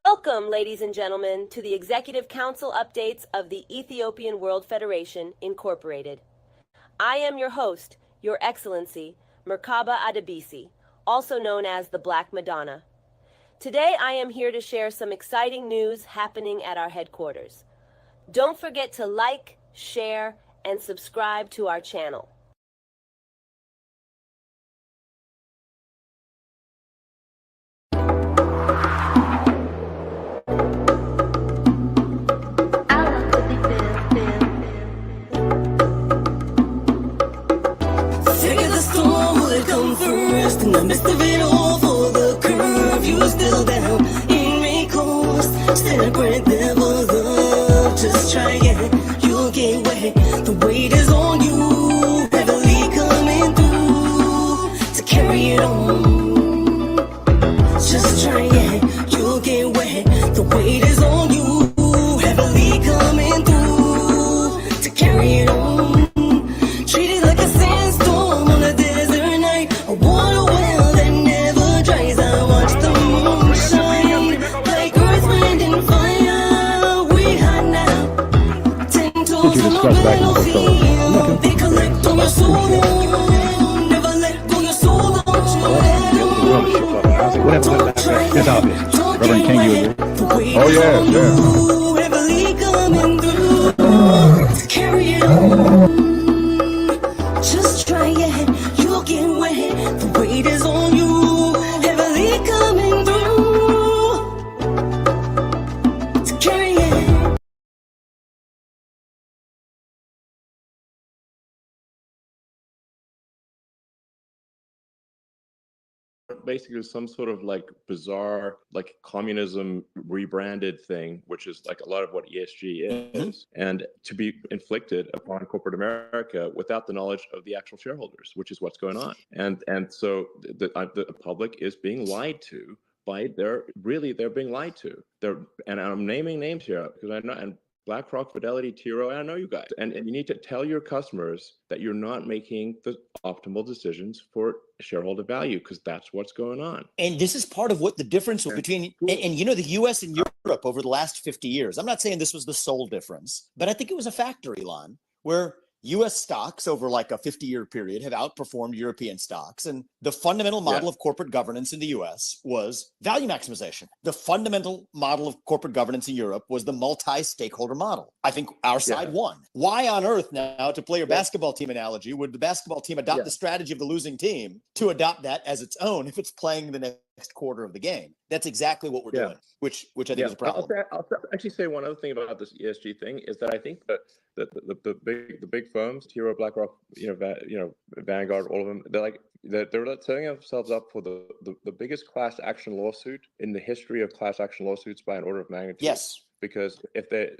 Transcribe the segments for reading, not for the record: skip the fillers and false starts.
Welcome, ladies and gentlemen, to the Executive Council updates of the Ethiopian World Federation, Incorporated. I am your host, Your Excellency, Merkaba Adebisi, also known as the Black Madonna. Today I am here to share some exciting news happening at our headquarters. Don't forget to like, share, and subscribe to our channel. In the midst of it all, for the curve, you were still down in recourse. Celebrate levels up, just try it, you'll get wet. The weight is on you, heavily coming through to carry it on. Just try it, you'll get wet. The weight is on you, heavily coming through to carry it on. Treat it like a sandstorm on a desert night. A water well that never dries. I watch the moon shine like earth, wind, and fire. We hot now, 10 toes on the battlefield. They collect on your soul, never let go your soul. Reverend King, you oh yeah. Heavily coming through to carry it on. Just try it, you'll get wet. The weight is on you, heavily coming through to carry it. Basically some sort of like bizarre like communism rebranded thing, which is like a lot of what ESG is, and to be inflicted upon corporate America without the knowledge of the actual shareholders, which is what's going on. And so the public is being lied to by they're being lied to. And I'm naming names here because I know, and Blackrock, Fidelity, Tiro, and I know you guys. And you need to tell your customers that you're not making the optimal decisions for shareholder value, because that's what's going on. And this is part of what the difference between, and you know, the US and Europe over the last 50 years. I'm not saying this was the sole difference, but I think it was a factor, Elon, where US stocks over like a 50-year period have outperformed European stocks. And the fundamental model of corporate governance in the US was value maximization. The fundamental model of corporate governance in Europe was the multi-stakeholder model. I think our side won. Why on earth now, to play your basketball team analogy, would the basketball team adopt the strategy of the losing team to adopt that as its own if it's playing the next quarter of the game? That's exactly what we're doing, which I think is a problem. I'll actually say one other thing about this ESG thing is that I think that the big firms, Tiro, BlackRock, Vangaurd, all of them, they're setting themselves up for the biggest class action lawsuit in the history of class action lawsuits by an order of magnitude. Yes. Because they're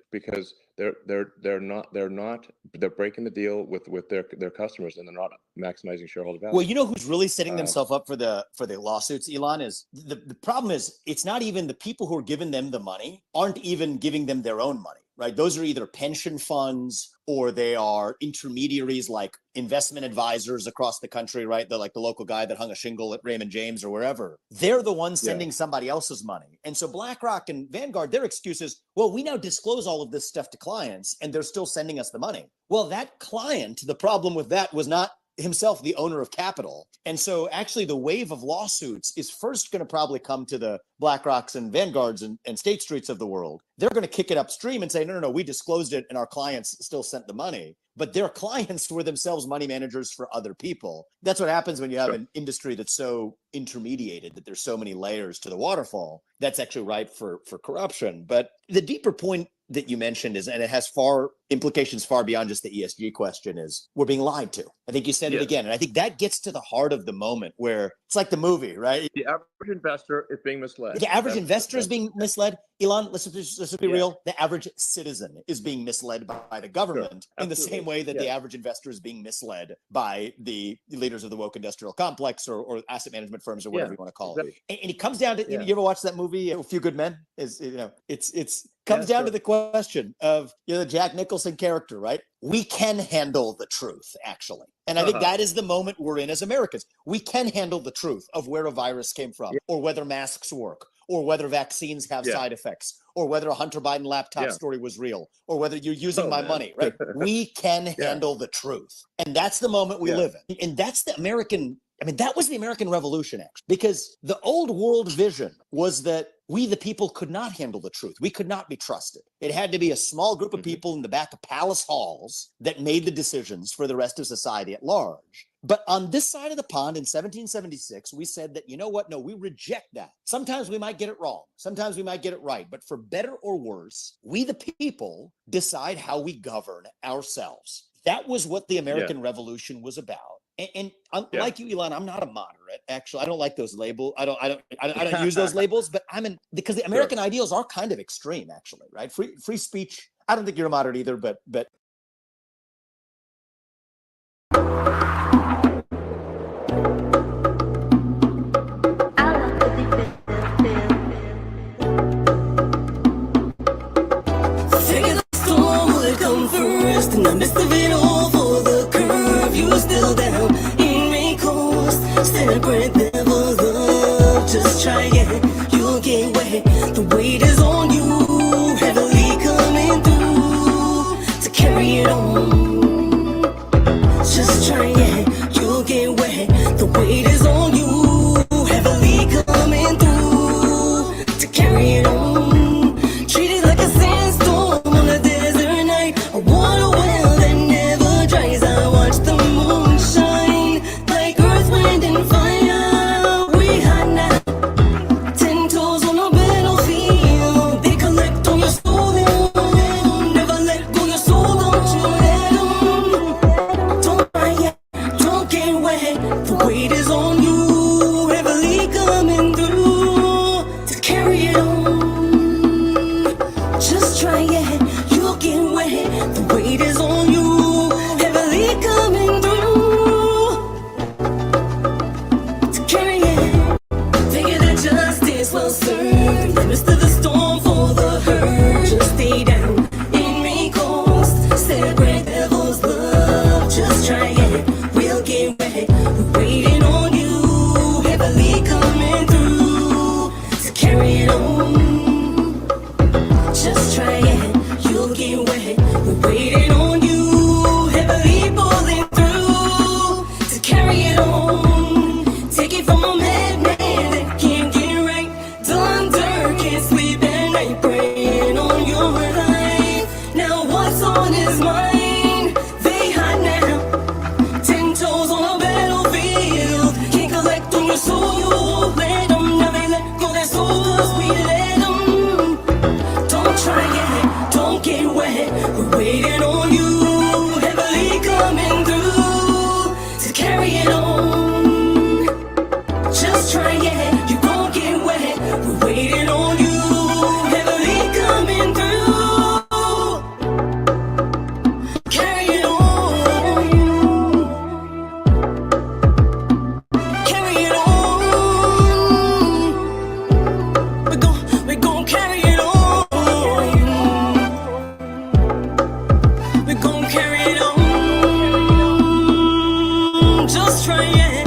breaking the deal with their customers, and they're not maximizing shareholder value. Well, you know who's really setting themselves up for the lawsuits, Elon, is the problem is it's not even the people who are giving them the money aren't even giving them their own money, right? Those are either pension funds or they are intermediaries like investment advisors across the country, right? They're like the local guy that hung a shingle at Raymond James or wherever. They're the ones sending somebody else's money. And so BlackRock and Vanguard, their excuse is, well, we now disclose all of this stuff to clients and they're still sending us the money. Well, that client, the problem with that was not himself the owner of capital. And so actually the wave of lawsuits is first going to probably come to the BlackRocks and Vanguards and State Streets of the world. They're going to kick it upstream and say, no, we disclosed it and our clients still sent the money. But their clients were themselves money managers for other people. That's what happens when you have an industry that's so intermediated, that there's so many layers to the waterfall. That's actually ripe for corruption. But the deeper point that you mentioned is, and it has implications far beyond just the ESG question, is we're being lied to. I think you said it again. And I think that gets to the heart of the moment where it's like the movie, right? The average investor is being misled. The average investor is being misled. Elon, let's be real. The average citizen is being misled by the government in the same way that the average investor is being misled by the leaders of the woke industrial complex or asset management firms or whatever you want to call it. And it comes down to, you ever watch that movie, A Few Good Men? It's comes down to the question of the Jack Nicholson character, right? We can handle the truth, actually. And I think that is the moment we're in as Americans. We can handle the truth of where a virus came from or whether masks work or whether vaccines have side effects, or whether a Hunter Biden laptop story was real, or whether you're using my money, right? We can handle the truth. And that's the moment we live in. And that's the American, I mean, that was the American Revolution, actually, because the old world vision was that we, the people, could not handle the truth. We could not be trusted. It had to be a small group of people in the back of palace halls that made the decisions for the rest of society at large. But on this side of the pond in 1776, we said that, you know what? No, we reject that. Sometimes we might get it wrong. Sometimes we might get it right. But for better or worse, we, the people, decide how we govern ourselves. That was what the American Revolution was about. And like you, Elon, I'm not a moderate. Actually, I don't like those labels. I don't use those labels. But because the American ideals are kind of extreme, actually, right? Free speech. I don't think you're a moderate either, but. In the midst of it all, for the curve, you still down in May coast. Celebrate never love, just try it, you'll get wet. The weight is on you, heavily coming through to carry it on. Just try it, you'll get wet. The weight is on you, heavily coming through to carry it on. Treat it like a sandstorm on a desert night. A water well that never dries. I watch the moon shine like earth, wind, and fire. We hot now, 10 toes on a battlefield. They collect on your soul, they won't let 'em. Never let go your soul, don't you let 'em. Don't cry yet, don't get wet. The weight is on you, heavily coming through to carry it on. Just try it, you'll get wet. The weight is on you, heavily coming through to carry it. Figure that justice will serve in the midst of the storm for the hurt. Just stay down in May coast. Celebrate devil's love. Just try it, we'll get wet. We're waiting on you, heavily coming through to carry it on. Just try it, you'll get wet. We're waiting on you, heavily pulling through to carry it on. Take it from a madman that can't get right. Thunder can't sleep at night, praying on your life. Now what's on his mind? They hot now, 10 toes on a battlefield. Can't collect on your soul, you won't let 'em. Now they let go their soul, 'cause we let 'em. Don't try it, don't get wet. We're waiting on you, heavily coming through to carry it on. Just try it, you won't get wet. We're waiting on you, heavily coming through. Carry it on. Carry it on. We're gon' carry it on. We're gon' carry it on. Just try it.